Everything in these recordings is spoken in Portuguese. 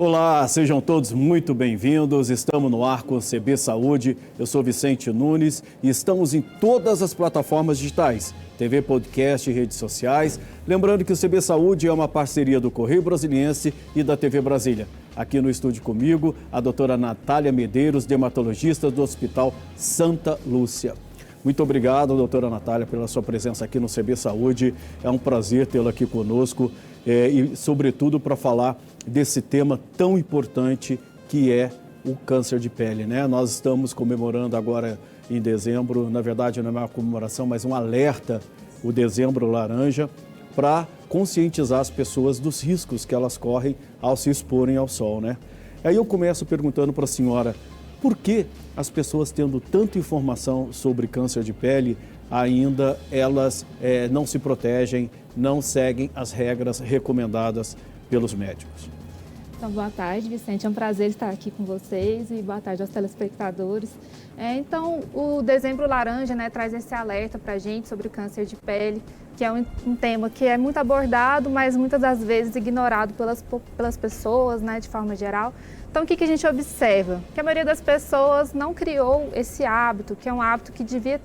Olá, sejam todos muito bem-vindos. Estamos no ar com o CB Saúde. Eu sou Vicente Nunes e estamos em todas as plataformas digitais, TV, podcast e redes sociais. Lembrando que o CB Saúde é uma parceria do Correio Brasiliense e da TV Brasília. Aqui no estúdio comigo, a doutora Natália Medeiros, dermatologista do Hospital Santa Lúcia. Muito obrigado, doutora Natália, pela sua presença aqui no CB Saúde. É um prazer tê-la aqui conosco e, sobretudo, para falar desse tema tão importante que é o câncer de pele, né? Nós estamos comemorando agora em dezembro, na verdade não é uma comemoração, mas um alerta, o Dezembro Laranja, para conscientizar as pessoas dos riscos que elas correm ao se exporem ao sol, né? Aí eu começo perguntando para a senhora, por que as pessoas tendo tanta informação sobre câncer de pele, ainda elas não se protegem, não seguem as regras recomendadas pelos médicos? Então, boa tarde, Vicente. É um prazer estar aqui com vocês e boa tarde aos telespectadores. Então, o Dezembro Laranja, né, traz esse alerta para a gente sobre o câncer de pele, que é um tema que é muito abordado, mas muitas das vezes ignorado pelas pessoas, né, de forma geral. Então, o que a gente observa? Que a maioria das pessoas não criou esse hábito, que é um hábito que devia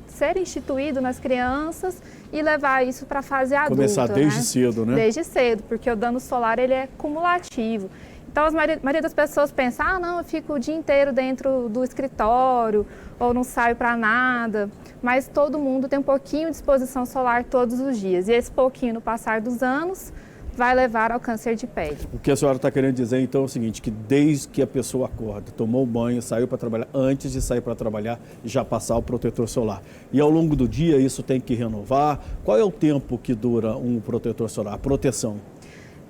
ser instituído nas crianças e levar isso para a fase adulta. Começar desde cedo, né? Desde cedo, porque o dano solar ele é cumulativo. Então, a maioria das pessoas pensa, não, eu fico o dia inteiro dentro do escritório ou não saio para nada. Mas todo mundo tem um pouquinho de exposição solar todos os dias. E esse pouquinho, no passar dos anos, vai levar ao câncer de pele. O que a senhora está querendo dizer, então, é o seguinte, que desde que a pessoa acorda, tomou banho, saiu para trabalhar, antes de sair para trabalhar, já passar o protetor solar. E ao longo do dia, isso tem que renovar. Qual é o tempo que dura um protetor solar, a proteção?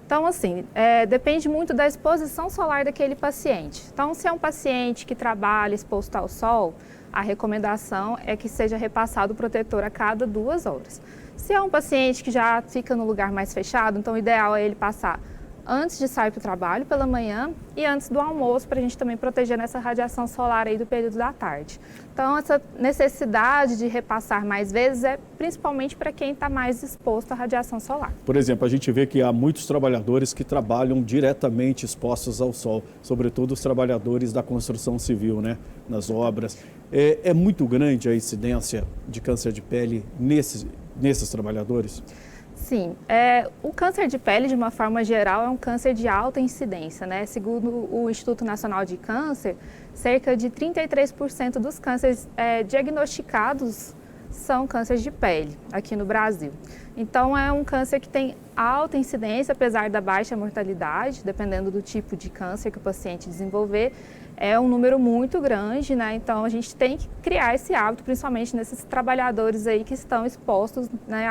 Então, assim, depende muito da exposição solar daquele paciente. Então, se é um paciente que trabalha exposto ao sol, a recomendação é que seja repassado o protetor a cada 2 horas. Se é um paciente que já fica no lugar mais fechado, então o ideal é ele passar antes de sair para o trabalho, pela manhã, e antes do almoço, para a gente também proteger nessa radiação solar aí do período da tarde. Então, essa necessidade de repassar mais vezes é principalmente para quem está mais exposto à radiação solar. Por exemplo, a gente vê que há muitos trabalhadores que trabalham diretamente expostos ao sol, sobretudo os trabalhadores da construção civil, né, nas obras. É muito grande a incidência de câncer de pele nesses trabalhadores? Sim, o câncer de pele, de uma forma geral, é um câncer de alta incidência, né? Segundo o Instituto Nacional de Câncer, cerca de 33% dos cânceres diagnosticados são cânceres de pele aqui no Brasil. Então, é um câncer que tem alta incidência, apesar da baixa mortalidade, dependendo do tipo de câncer que o paciente desenvolver. É um número muito grande, né? Então a gente tem que criar esse hábito, principalmente nesses trabalhadores aí que estão expostos, né,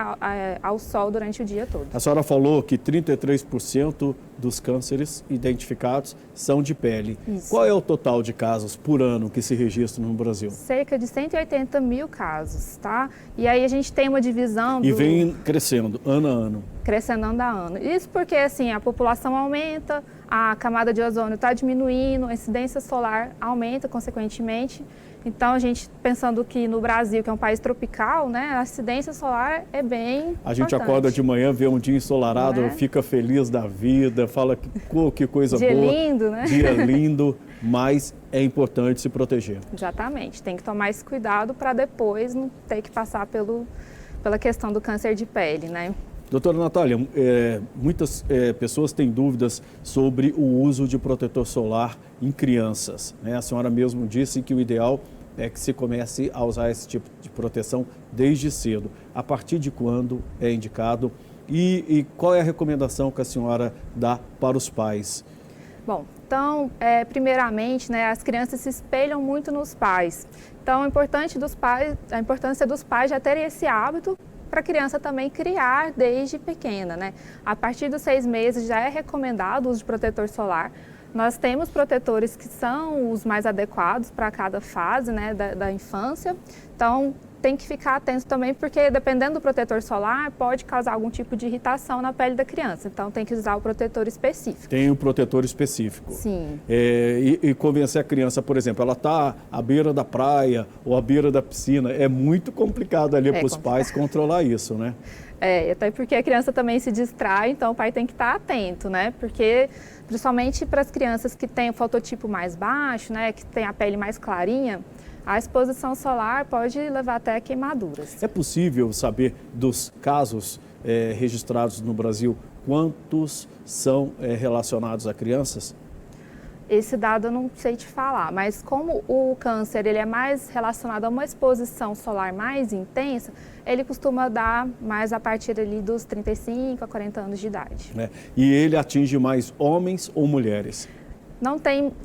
ao sol durante o dia todo. A senhora falou que 33% dos cânceres identificados são de pele. Isso. Qual é o total de casos por ano que se registram no Brasil? Cerca de 180 mil casos, tá? E aí a gente tem uma divisão E vem crescendo, ano a ano. Crescendo ano a ano. Isso porque, assim, a população aumenta, a camada de ozônio está diminuindo, a incidência solar aumenta, consequentemente. Então, a gente pensando que no Brasil, que é um país tropical, né, a incidência solar é bem A gente importante. acorda de manhã, vê um dia ensolarado, Né? fica feliz da vida, fala que coisa Dia boa. lindo, né? Dia lindo, mas é importante se proteger. Exatamente. Tem que tomar esse cuidado para depois não ter que passar pela questão do câncer de pele, né? Doutora Natália, muitas pessoas têm dúvidas sobre o uso de protetor solar em crianças, né? A senhora mesmo disse que o ideal é que se comece a usar esse tipo de proteção desde cedo. A partir de quando é indicado e qual é a recomendação que a senhora dá para os pais? Bom, então, primeiramente, né, as crianças se espelham muito nos pais. Então, a importância dos pais já terem esse hábito para a criança também criar desde pequena, né? A partir dos 6 meses já é recomendado o uso de protetor solar. Nós temos protetores que são os mais adequados para cada fase, né, da infância. Então, tem que ficar atento também, porque dependendo do protetor solar, pode causar algum tipo de irritação na pele da criança. Então, tem que usar o protetor específico. Tem um protetor específico. Sim. E convencer a criança, por exemplo, ela está à beira da praia ou à beira da piscina, é muito complicado ali para os pais controlar isso, né? Até porque a criança também se distrai, então o pai tem que estar atento, né? Porque, principalmente para as crianças que têm o fototipo mais baixo, né, que tem a pele mais clarinha, a exposição solar pode levar até queimaduras. É possível saber dos casos registrados no Brasil, quantos são relacionados a crianças? Esse dado eu não sei te falar, mas como o câncer ele é mais relacionado a uma exposição solar mais intensa, ele costuma dar mais a partir ali dos 35 a 40 anos de idade. E ele atinge mais homens ou mulheres?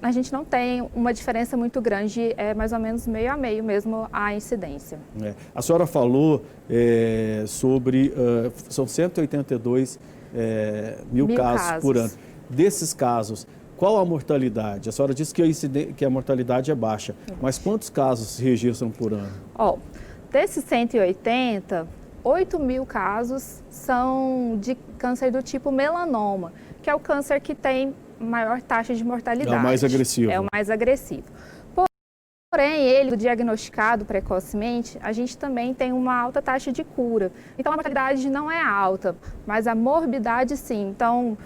A gente não tem uma diferença muito grande, é mais ou menos meio a meio mesmo a incidência. A senhora falou sobre, são 182 mil casos por ano. Desses casos, qual a mortalidade? A senhora disse que a mortalidade é baixa, mas quantos casos se registram por ano? Desses 180, 8 mil casos são de câncer do tipo melanoma, que é o câncer que tem maior taxa de mortalidade. É o mais agressivo. É o mais agressivo. Porém, ele, diagnosticado precocemente, a gente também tem uma alta taxa de cura. Então, a mortalidade não é alta, mas a morbidade sim. Então,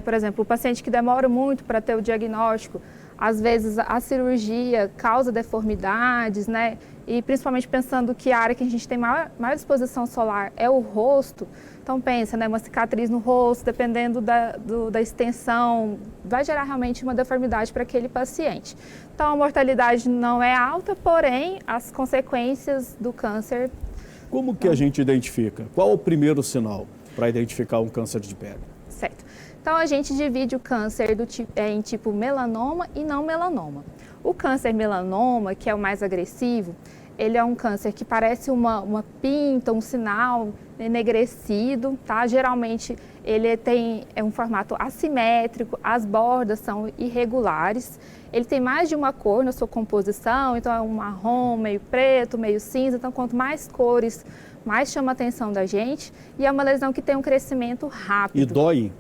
por exemplo, o paciente que demora muito para ter o diagnóstico, às vezes a cirurgia causa deformidades, né? E principalmente pensando que a área que a gente tem maior exposição solar é o rosto. Então pensa, né, uma cicatriz no rosto, dependendo da extensão, vai gerar realmente uma deformidade para aquele paciente. Então a mortalidade não é alta, porém as consequências do câncer... Como que a gente identifica? Qual o primeiro sinal para identificar um câncer de pele? Certo. Então a gente divide o câncer em tipo melanoma e não melanoma. O câncer melanoma, que é o mais agressivo, ele é um câncer que parece uma pinta, um sinal enegrecido, tá? Geralmente ele é um formato assimétrico, as bordas são irregulares, ele tem mais de uma cor na sua composição, então é um marrom, meio preto, meio cinza, então quanto mais cores, mais chama a atenção da gente, e é uma lesão que tem um crescimento rápido. E dói?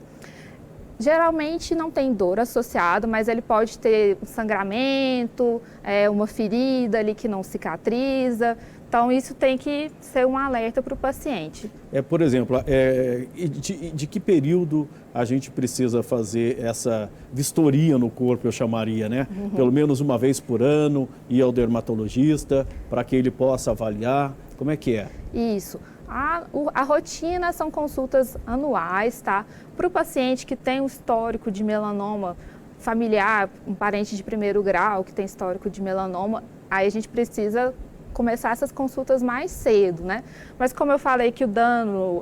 Geralmente não tem dor associado, mas ele pode ter um sangramento, uma ferida ali que não cicatriza. Então, isso tem que ser um alerta para o paciente. Por exemplo, de que período a gente precisa fazer essa vistoria no corpo, eu chamaria, né? Pelo menos uma vez por ano, ir ao dermatologista para que ele possa avaliar. Como é que é? Isso. A rotina são consultas anuais, tá? Para o paciente que tem um histórico de melanoma familiar, um parente de primeiro grau que tem histórico de melanoma, aí a gente precisa começar essas consultas mais cedo, né? Mas como eu falei que o dano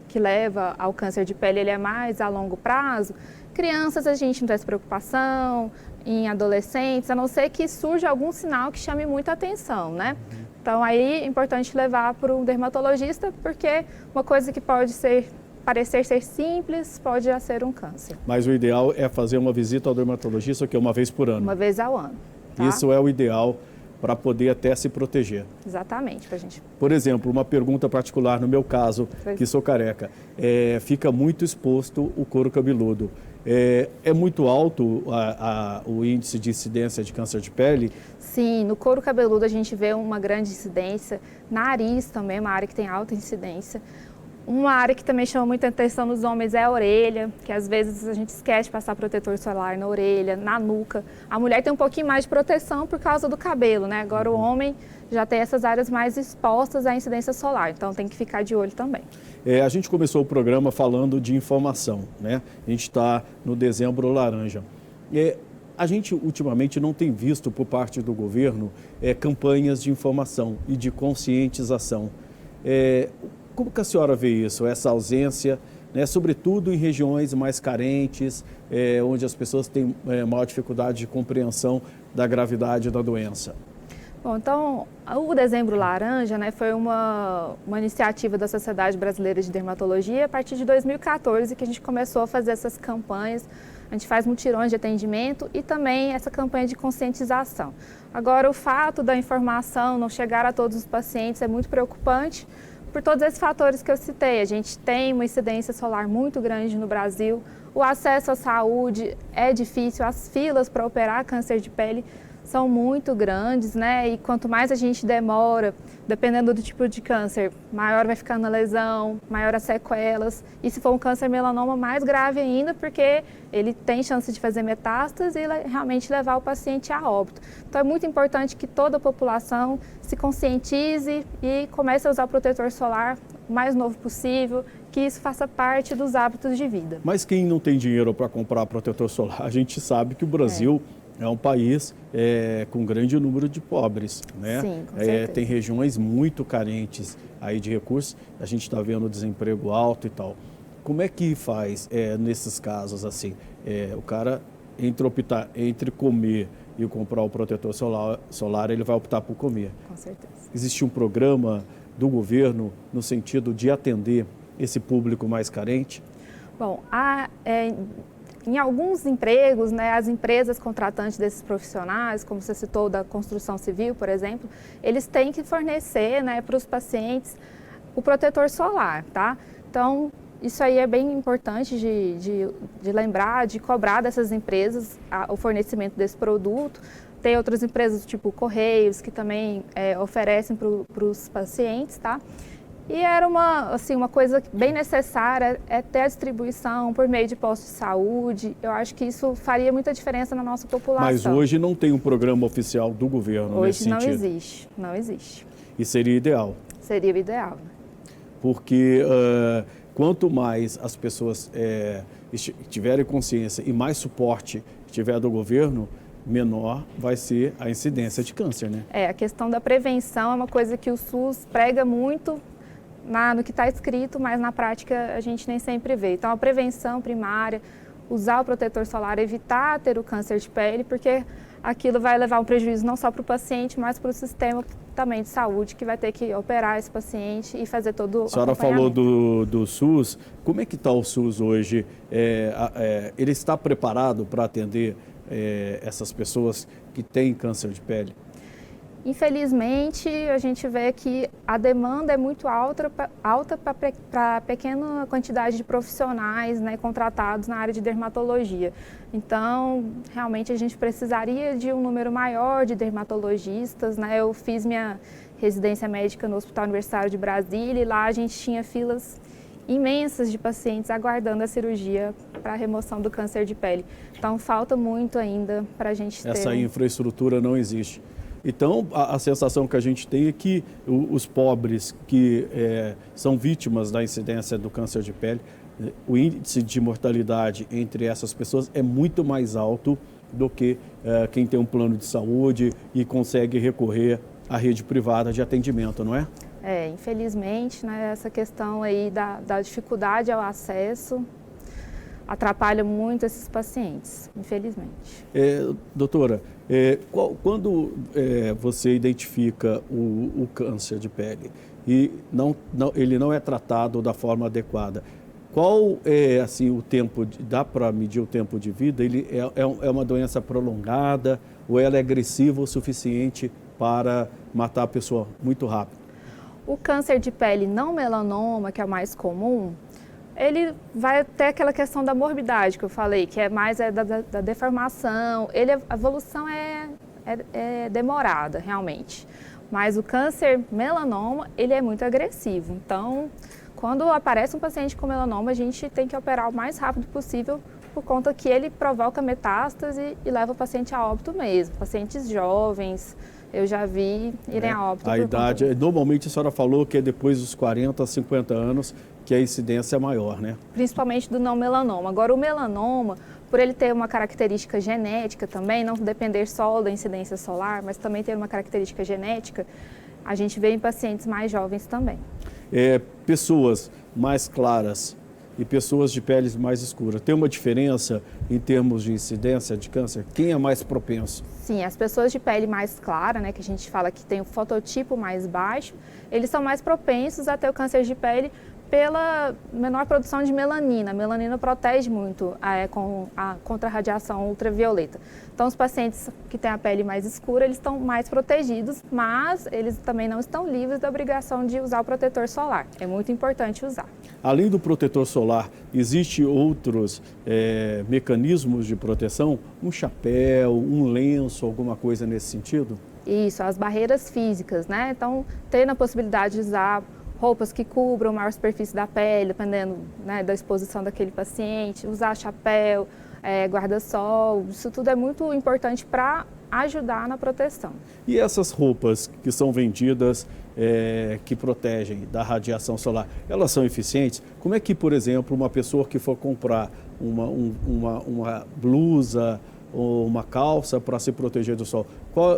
que leva ao câncer de pele ele é mais a longo prazo, crianças a gente não tem essa preocupação, em adolescentes, a não ser que surja algum sinal que chame muita atenção, né? Então, aí é importante levar para o dermatologista, porque uma coisa que pode parecer ser simples, pode já ser um câncer. Mas o ideal é fazer uma visita ao dermatologista, que é uma vez por ano? Uma vez ao ano. Tá? Isso é o ideal para poder até se proteger. Exatamente, para a gente. Por exemplo, uma pergunta particular, no meu caso, que sou careca, fica muito exposto o couro cabeludo. É muito alto o índice de incidência de câncer de pele? Sim, no couro cabeludo a gente vê uma grande incidência, nariz também é uma área que tem alta incidência. Uma área que também chama muita atenção nos homens é a orelha, que às vezes a gente esquece de passar protetor solar na orelha, na nuca. A mulher tem um pouquinho mais de proteção por causa do cabelo, né? Agora o homem já tem essas áreas mais expostas à incidência solar, então tem que ficar de olho também. A gente começou o programa falando de informação, né? A gente está no Dezembro Laranja. A gente ultimamente não tem visto por parte do governo campanhas de informação e de conscientização. Como que a senhora vê isso, essa ausência, né, sobretudo em regiões mais carentes, onde as pessoas têm maior dificuldade de compreensão da gravidade da doença? Bom, então, o Dezembro Laranja, né, foi uma iniciativa da Sociedade Brasileira de Dermatologia a partir de 2014 que a gente começou a fazer essas campanhas A gente faz mutirões de atendimento e também essa campanha de conscientização. Agora, o fato da informação não chegar a todos os pacientes é muito preocupante por todos esses fatores que eu citei. A gente tem uma incidência solar muito grande no Brasil, o acesso à saúde é difícil, as filas para operar câncer de pele são muito grandes, né? E quanto mais a gente demora, dependendo do tipo de câncer, maior vai ficando a lesão, maior as sequelas. E se for um câncer melanoma, mais grave ainda, porque ele tem chance de fazer metástase e realmente levar o paciente a óbito. Então é muito importante que toda a população se conscientize e comece a usar o protetor solar o mais novo possível, que isso faça parte dos hábitos de vida. Mas quem não tem dinheiro para comprar protetor solar, a gente sabe que o Brasil é um país com grande número de pobres, né? Sim, com certeza. Tem regiões muito carentes aí de recursos, a gente está vendo o desemprego alto e tal. Como é que faz nesses casos assim? O cara, entre comer e comprar o protetor solar, ele vai optar por comer. Com certeza. Existe um programa do governo no sentido de atender esse público mais carente? Bom, em alguns empregos, né, as empresas contratantes desses profissionais, como você citou, da construção civil, por exemplo, eles têm que fornecer, né, para os pacientes o protetor solar, tá? Então, isso aí é bem importante de lembrar, de cobrar dessas empresas o fornecimento desse produto. Tem outras empresas, tipo Correios, que também oferecem para os pacientes, tá? E era uma coisa bem necessária, ter a distribuição por meio de postos de saúde. Eu acho que isso faria muita diferença na nossa população. Mas hoje não tem um programa oficial do governo nesse sentido. Hoje não existe. E seria ideal. Seria o ideal. Porque quanto mais as pessoas tiverem consciência e mais suporte tiver do governo, menor vai ser a incidência de câncer, né? A questão da prevenção é uma coisa que o SUS prega muito no que está escrito, mas na prática a gente nem sempre vê. Então, a prevenção primária, usar o protetor solar, evitar ter o câncer de pele, porque aquilo vai levar um prejuízo não só para o paciente, mas para o sistema também de saúde, que vai ter que operar esse paciente e fazer todo o acompanhamento. A senhora falou do SUS. Como é que está o SUS hoje? Ele está preparado para atender essas pessoas que têm câncer de pele? Infelizmente, a gente vê que a demanda é muito alta para pequena quantidade de profissionais, né, contratados na área de dermatologia. Então, realmente, a gente precisaria de um número maior de dermatologistas, né? Eu fiz minha residência médica no Hospital Universitário de Brasília e lá a gente tinha filas imensas de pacientes aguardando a cirurgia para a remoção do câncer de pele. Então, falta muito ainda para a gente ter... Essa infraestrutura não existe. Então, a sensação que a gente tem é que os pobres que são vítimas da incidência do câncer de pele, o índice de mortalidade entre essas pessoas é muito mais alto do que quem tem um plano de saúde e consegue recorrer à rede privada de atendimento, não é? Infelizmente, né, essa questão aí da dificuldade ao acesso atrapalha muito esses pacientes, infelizmente. Doutora, quando você identifica o câncer de pele e ele não é tratado da forma adequada, qual é assim, o tempo, dá para medir o tempo de vida? Ele é uma doença prolongada ou ela é agressiva o suficiente para matar a pessoa muito rápido? O câncer de pele não melanoma, que é o mais comum, ele vai ter aquela questão da morbidade que eu falei, que é mais da deformação. A evolução é demorada, realmente. Mas o câncer melanoma, ele é muito agressivo. Então, quando aparece um paciente com melanoma, a gente tem que operar o mais rápido possível, por conta que ele provoca metástase e leva o paciente a óbito mesmo. Pacientes jovens, eu já vi irem a óbito. A idade, normalmente a senhora falou que é depois dos 40, 50 anos que a incidência é maior, né? Principalmente do não melanoma. Agora, o melanoma, por ele ter uma característica genética também, não depender só da incidência solar, mas também ter uma característica genética, a gente vê em pacientes mais jovens também. Pessoas mais claras e pessoas de peles mais escuras, tem uma diferença em termos de incidência de câncer? Quem é mais propenso? Sim, as pessoas de pele mais clara, né, que a gente fala que tem o fototipo mais baixo, eles são mais propensos a ter o câncer de pele pela menor produção de melanina. A melanina protege muito contra a radiação ultravioleta. Então, os pacientes que têm a pele mais escura, eles estão mais protegidos, mas eles também não estão livres da obrigação de usar o protetor solar. É muito importante usar. Além do protetor solar, existem outros mecanismos de proteção? Um chapéu, um lenço, alguma coisa nesse sentido? Isso, as barreiras físicas, né? Então, tendo a possibilidade de usar roupas que cubram a maior superfície da pele, dependendo, né, da exposição daquele paciente, usar chapéu, guarda-sol, isso tudo é muito importante para ajudar na proteção. E essas roupas que são vendidas, que protegem da radiação solar, elas são eficientes? Como é que, por exemplo, uma pessoa que for comprar uma blusa ou uma calça para se proteger do sol,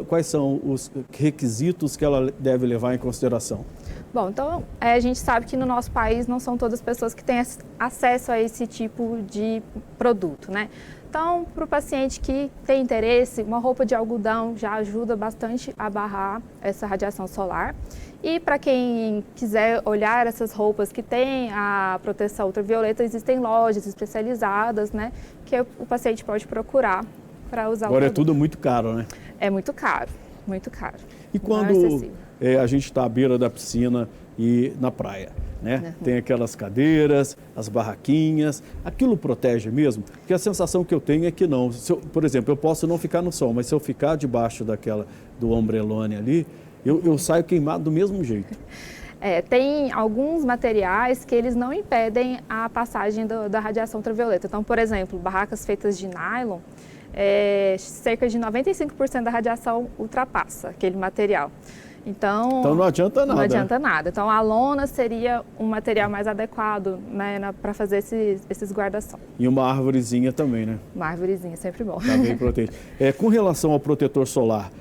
quais são os requisitos que ela deve levar em consideração? Bom, então a gente sabe que no nosso país não são todas as pessoas que têm acesso a esse tipo de produto, né? Então, para o paciente que tem interesse, uma roupa de algodão já ajuda bastante a barrar essa radiação solar. E para quem quiser olhar essas roupas que têm a proteção ultravioleta, existem lojas especializadas, né, que o paciente pode procurar para usar o produto. Agora é tudo muito caro, né? É muito caro, muito caro. E quando a gente está à beira da piscina e na praia, né? Tem aquelas cadeiras, as barraquinhas, aquilo protege mesmo? Porque a sensação que eu tenho é que não. Por exemplo, eu posso não ficar no sol, mas se eu ficar debaixo do ombrelone ali, eu saio queimado do mesmo jeito. Tem alguns materiais que eles não impedem a passagem da radiação ultravioleta. Então, por exemplo, barracas feitas de nylon, cerca de 95% da radiação ultrapassa aquele material. Então não adianta nada. Não adianta nada. Então, a lona seria um material mais adequado, né, para fazer esses guarda-sol. E uma árvorezinha também, né? Uma árvorezinha, sempre bom. Tá bem protegido. Com relação ao protetor solar,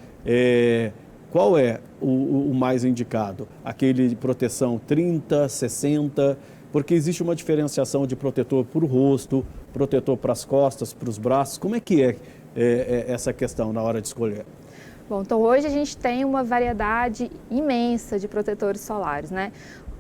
qual é o mais indicado? Aquele de proteção 30, 60? Porque existe uma diferenciação de protetor para o rosto, protetor para as costas, para os braços. Como é que é essa questão na hora de escolher? Bom, então hoje a gente tem uma variedade imensa de protetores solares, né?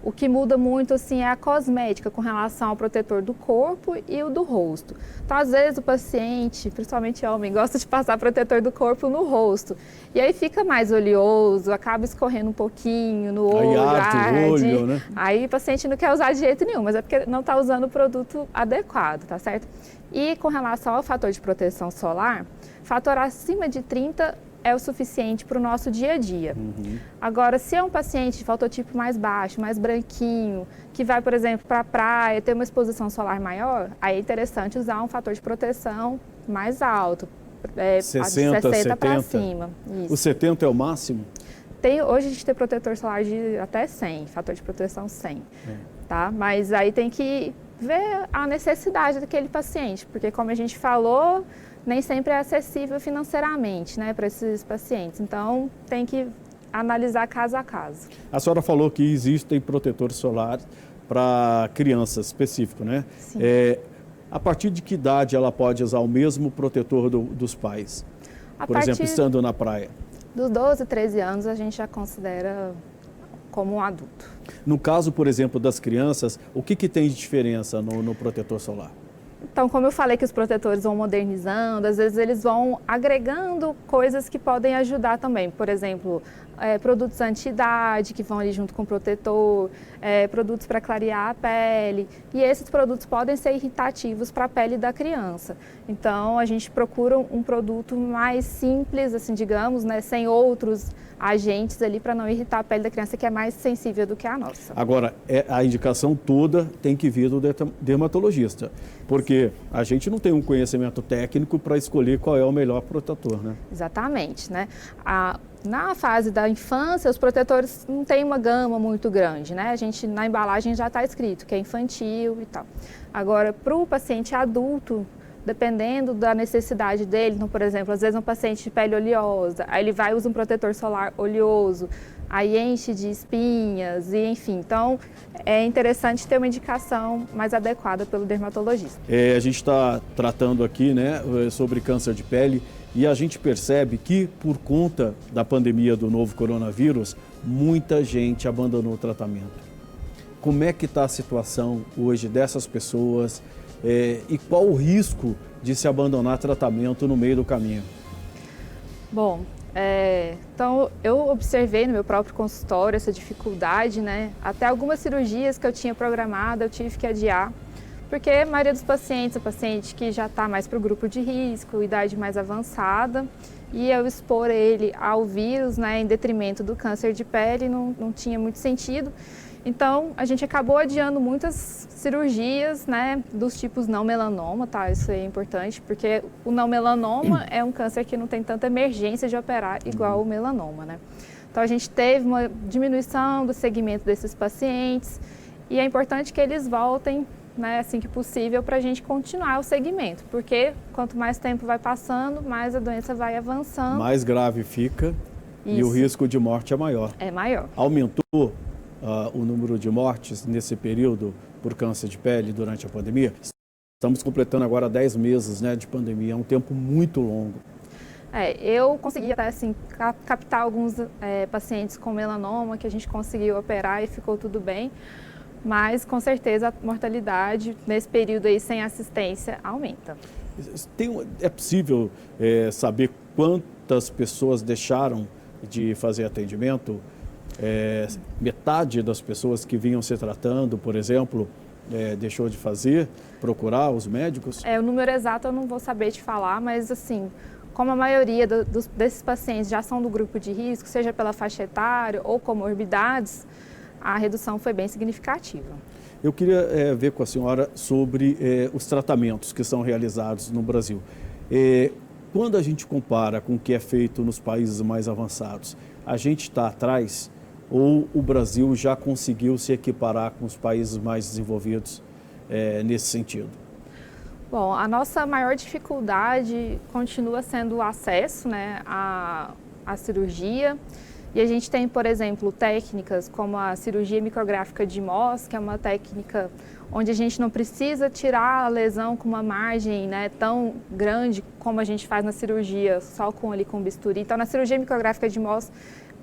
O que muda muito assim, é a cosmética com relação ao protetor do corpo e o do rosto. Então, às vezes, o paciente, principalmente homem, gosta de passar protetor do corpo no rosto. E aí fica mais oleoso, acaba escorrendo um pouquinho no olho. Aí arde o olho, né? Aí o paciente não quer usar de jeito nenhum, mas é porque não está usando o produto adequado, tá certo? E com relação ao fator de proteção solar, fator acima de 30 é o suficiente para o nosso dia a dia. Agora, se é um paciente de fototipo mais baixo, mais branquinho, que vai, por exemplo, para a praia, ter uma exposição solar maior, aí é interessante usar um fator de proteção mais alto, 60, 60 para 70. cima. Isso. O 70 é o máximo? Hoje a gente tem protetor solar de até 100, fator de proteção 100, tá? Mas aí tem que ver a necessidade daquele paciente, porque como a gente falou, nem sempre é acessível financeiramente, né, para esses pacientes. Então, tem que analisar caso a caso. A senhora falou que existem protetores solares para crianças específico, né? Sim. A partir de que idade ela pode usar o mesmo protetor dos pais? Por exemplo, estando na praia? Dos 12, 13 anos, a gente já considera como um adulto. No caso, por exemplo, das crianças, o que tem de diferença no protetor solar? Então, como eu falei que os protetores vão modernizando, às vezes eles vão agregando coisas que podem ajudar também. Por exemplo, produtos anti-idade que vão ali junto com o protetor, produtos para clarear a pele. E esses produtos podem ser irritativos para a pele da criança. Então, a gente procura um produto mais simples, assim, digamos, né, sem outros agentes ali para não irritar a pele da criança, que é mais sensível do que a nossa. Agora, a indicação toda tem que vir do dermatologista, porque a gente não tem um conhecimento técnico para escolher qual é o melhor protetor, né? Exatamente, né? Na fase da infância, os protetores não têm uma gama muito grande, né? Na embalagem já está escrito que é infantil e tal. Agora, para o paciente adulto, dependendo da necessidade dele, então, por exemplo, às vezes um paciente de pele oleosa, aí ele vai e usa um protetor solar oleoso, aí enche de espinhas, e enfim. Então, é interessante ter uma indicação mais adequada pelo dermatologista. A gente está tratando aqui, né, sobre câncer de pele, e a gente percebe que, por conta da pandemia do novo coronavírus, muita gente abandonou o tratamento. como é que está a situação hoje dessas pessoas e qual o risco de se abandonar tratamento no meio do caminho? Bom, então eu observei no meu próprio consultório essa dificuldade, né? Até algumas cirurgias que eu tinha programado eu tive que adiar, porque a maioria dos pacientes é paciente que já está mais para o grupo de risco, idade mais avançada, e eu expor ele ao vírus, né, em detrimento do câncer de pele não tinha muito sentido. Então, a gente acabou adiando muitas cirurgias, né, dos tipos não melanoma, tá? Isso é importante, porque o não melanoma é um câncer que não tem tanta emergência de operar igual o melanoma, né? Então, a gente teve uma diminuição do segmento desses pacientes e é importante que eles voltem, né, assim que possível, para a gente continuar o segmento, porque quanto mais tempo vai passando, mais a doença vai avançando. Mais grave fica. Isso. E o risco de morte é maior. É maior. Aumentou o número de mortes nesse período por câncer de pele durante a pandemia? Estamos completando agora 10 meses, né, de pandemia, é um tempo muito longo. Eu consegui até assim, captar alguns pacientes com melanoma que a gente conseguiu operar e ficou tudo bem, mas com certeza a mortalidade nesse período aí sem assistência aumenta. É possível saber quantas pessoas deixaram de fazer atendimento? Metade das pessoas que vinham se tratando, por exemplo, deixou de procurar os médicos? O número exato eu não vou saber te falar, mas assim, como a maioria desses pacientes já são do grupo de risco, seja pela faixa etária ou comorbidades, a redução foi bem significativa. Eu queria ver com a senhora sobre os tratamentos que são realizados no Brasil. Quando a gente compara com o que é feito nos países mais avançados, a gente está atrás ou o Brasil já conseguiu se equiparar com os países mais desenvolvidos nesse sentido? Bom, a nossa maior dificuldade continua sendo o acesso, né, à cirurgia. E a gente tem, por exemplo, técnicas como a cirurgia micrográfica de Mohs, que é uma técnica onde a gente não precisa tirar a lesão com uma margem, né, tão grande como a gente faz na cirurgia, só com bisturi. Então, na cirurgia micrográfica de Mohs,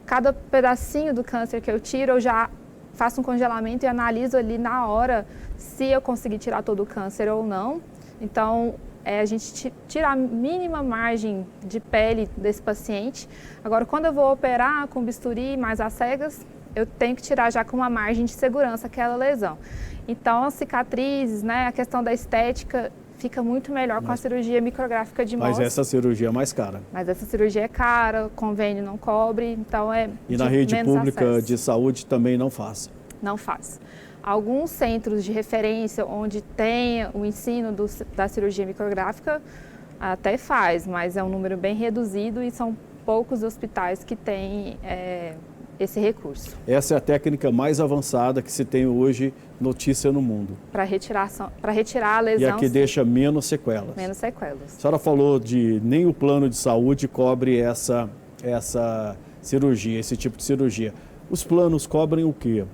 cada pedacinho do câncer que eu tiro, eu já faço um congelamento e analiso ali na hora se eu conseguir tirar todo o câncer ou não. Então, a gente tira a mínima margem de pele desse paciente. Agora, quando eu vou operar com bisturi mais às cegas, eu tenho que tirar já com uma margem de segurança aquela lesão. Então, as cicatrizes, né, a questão da estética fica muito melhor com a cirurgia micrográfica de Mohs. Mas essa cirurgia é mais cara. Mas essa cirurgia é cara, o convênio não cobre, então E na rede pública acesso. De saúde também não faz? Não faz. Alguns centros de referência onde tem o ensino da cirurgia micrográfica até faz, mas é um número bem reduzido e são poucos hospitais que têm esse recurso. Essa é a técnica mais avançada que se tem hoje notícia no mundo. Para retirar a lesão. E a que deixa menos sequelas. Menos sequelas. A senhora falou de nem o plano de saúde cobre essa cirurgia, esse tipo de cirurgia. Os planos cobrem o quê?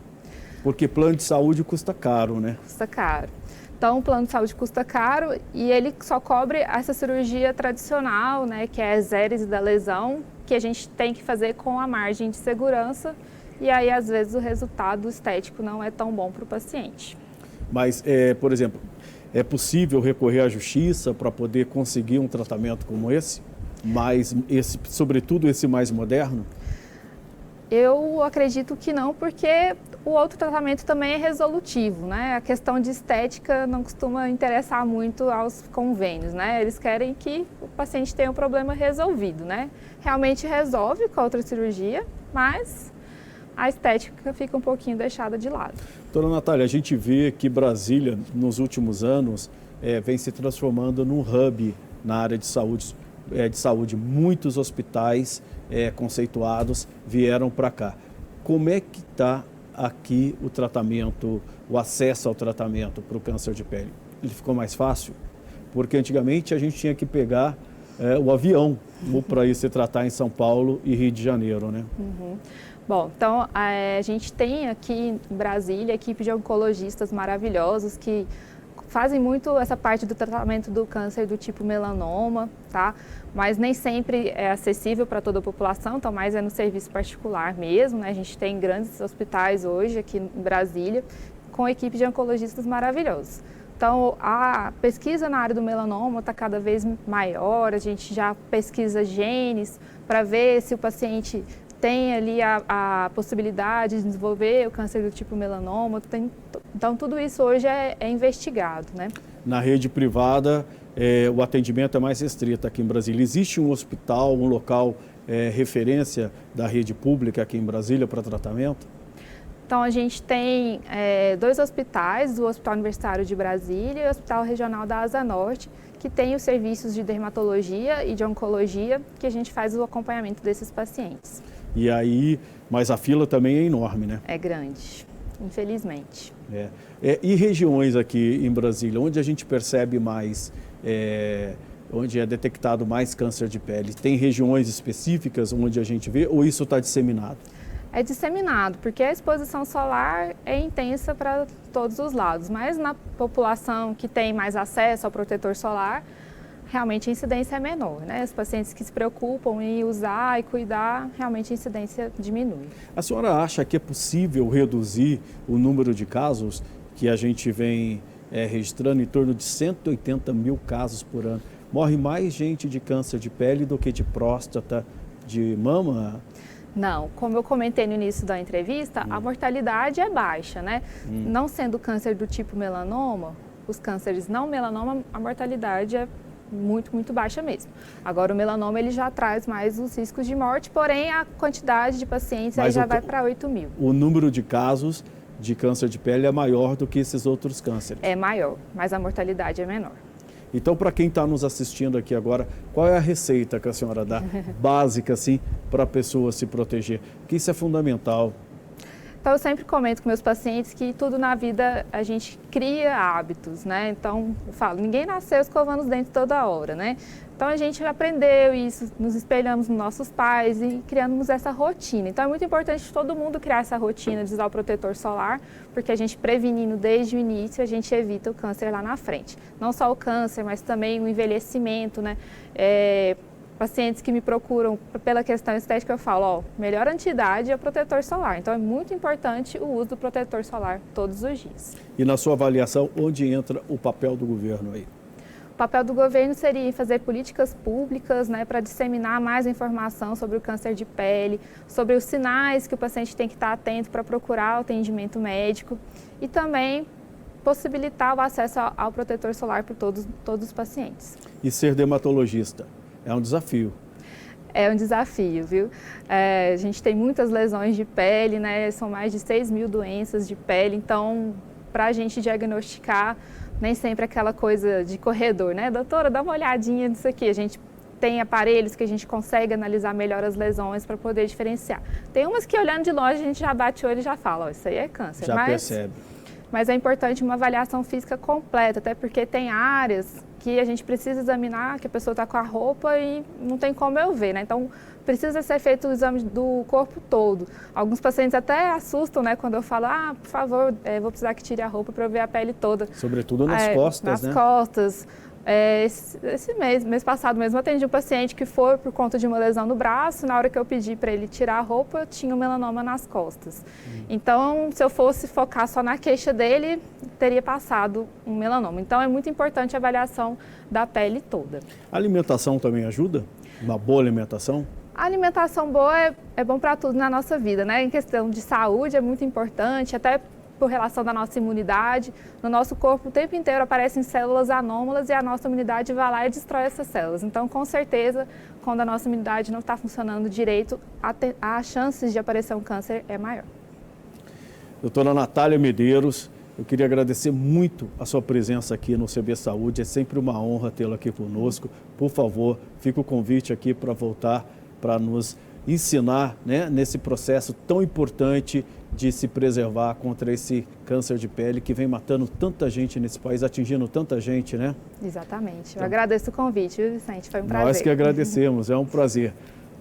Porque plano de saúde custa caro, né? Custa caro. Então, o plano de saúde custa caro e ele só cobre essa cirurgia tradicional, né, que é a exérese da lesão, que a gente tem que fazer com a margem de segurança e aí, às vezes, o resultado estético não é tão bom para o paciente. Mas, por exemplo, é possível recorrer à justiça para poder conseguir um tratamento como esse? Mas, sobretudo, esse mais moderno? Eu acredito que não, porque o outro tratamento também é resolutivo, né? A questão de estética não costuma interessar muito aos convênios, né? Eles querem que o paciente tenha o problema resolvido, né? Realmente resolve com a outra cirurgia, mas a estética fica um pouquinho deixada de lado. Doutora Natália, a gente vê que Brasília, nos últimos anos, vem se transformando num hub na área de saúde. Muitos hospitais conceituados vieram para cá. Como é que está aqui o tratamento, o acesso ao tratamento para o câncer de pele? Ele ficou mais fácil? Porque antigamente a gente tinha que pegar o avião para ir se tratar em São Paulo e Rio de Janeiro, né? Uhum. Bom, então a gente tem aqui em Brasília equipe de oncologistas maravilhosos que fazem muito essa parte do tratamento do câncer do tipo melanoma, tá? Mas nem sempre é acessível para toda a população, então mais é no serviço particular mesmo, né? A gente tem grandes hospitais hoje aqui em Brasília, com equipe de oncologistas maravilhosos. Então, a pesquisa na área do melanoma está cada vez maior, a gente já pesquisa genes para ver se o paciente tem ali a possibilidade de desenvolver o câncer do tipo melanoma. Então, tudo isso hoje é investigado, né? Na rede privada, o atendimento é mais restrito aqui em Brasília. Existe um hospital, um local referência da rede pública aqui em Brasília para tratamento? Então, a gente tem 2 hospitais, o Hospital Universitário de Brasília e o Hospital Regional da Asa Norte, que tem os serviços de dermatologia e de oncologia, que a gente faz o acompanhamento desses pacientes. E aí, mas a fila também é enorme, né? É grande, infelizmente. E regiões aqui em Brasília, onde a gente percebe mais, onde é detectado mais câncer de pele? Tem regiões específicas onde a gente vê ou isso está disseminado? É disseminado, porque a exposição solar é intensa para todos os lados, mas na população que tem mais acesso ao protetor solar, realmente a incidência é menor, né? Os pacientes que se preocupam em usar e cuidar, realmente a incidência diminui. A senhora acha que é possível reduzir o número de casos que a gente vem registrando em torno de 180 mil casos por ano? Morre mais gente de câncer de pele do que de próstata, de mama? Não, como eu comentei no início da entrevista, a mortalidade é baixa, né? Não sendo câncer do tipo melanoma, os cânceres não melanoma, a mortalidade é muito baixa mesmo. Agora, o melanoma ele já traz mais os riscos de morte, porém a quantidade de pacientes aí já vai para 8 mil. O número de casos de câncer de pele é maior do que esses outros cânceres? É maior, mas a mortalidade é menor. Então, para quem está nos assistindo aqui agora, qual é a receita que a senhora dá, básica, assim, para a pessoa se proteger? Porque isso é fundamental. Então, eu sempre comento com meus pacientes que tudo na vida a gente cria hábitos, né? Então, eu falo, ninguém nasceu escovando os dentes toda hora, né? Então, a gente aprendeu isso, nos espelhamos nos nossos pais e criamos essa rotina. Então, é muito importante todo mundo criar essa rotina de usar o protetor solar, porque a gente prevenindo desde o início, a gente evita o câncer lá na frente. Não só o câncer, mas também o envelhecimento, né? Pacientes que me procuram pela questão estética, eu falo, melhor anti-idade é o protetor solar. Então, é muito importante o uso do protetor solar todos os dias. E na sua avaliação, onde entra o papel do governo aí? O papel do governo seria fazer políticas públicas, né, para disseminar mais informação sobre o câncer de pele, sobre os sinais que o paciente tem que estar atento para procurar o atendimento médico e também possibilitar o acesso ao protetor solar para todos os pacientes. E ser dermatologista é um desafio. É um desafio, viu? A gente tem muitas lesões de pele, né? São mais de 6 mil doenças de pele, então, para a gente diagnosticar, nem sempre aquela coisa de corredor, né? Doutora, dá uma olhadinha nisso aqui. A gente tem aparelhos que a gente consegue analisar melhor as lesões para poder diferenciar. Tem umas que olhando de longe a gente já bate o olho e já fala, isso aí é câncer. Já percebe. Mas é importante uma avaliação física completa, até porque tem áreas que a gente precisa examinar, que a pessoa está com a roupa e não tem como eu ver, né? Então, precisa ser feito o exame do corpo todo. Alguns pacientes até assustam, né? Quando eu falo, por favor, vou precisar que tire a roupa para eu ver a pele toda. Sobretudo nas costas, né? Nas costas. Esse mês passado mesmo, eu atendi um paciente que foi por conta de uma lesão no braço. Na hora que eu pedi para ele tirar a roupa, tinha um melanoma nas costas. Então, se eu fosse focar só na queixa dele, teria passado um melanoma. Então, é muito importante a avaliação da pele toda. A alimentação também ajuda? Uma boa alimentação? A alimentação boa é bom para tudo na nossa vida, né? Em questão de saúde é muito importante, até por relação da nossa imunidade. No nosso corpo, o tempo inteiro aparecem células anômalas e a nossa imunidade vai lá e destrói essas células. Então, com certeza, quando a nossa imunidade não está funcionando direito, as chances de aparecer um câncer é maior. Doutora Natália Medeiros, eu queria agradecer muito a sua presença aqui no CB Saúde. É sempre uma honra tê-la aqui conosco. Por favor, fica o convite aqui para voltar, para nos ensinar, né, nesse processo tão importante de se preservar contra esse câncer de pele que vem matando tanta gente nesse país, atingindo tanta gente, né? Exatamente. Eu agradeço o convite, viu, Vicente? Foi um prazer. Nós que agradecemos, é um prazer.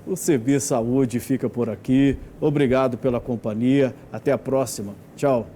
O CB Saúde fica por aqui. Obrigado pela companhia. Até a próxima. Tchau.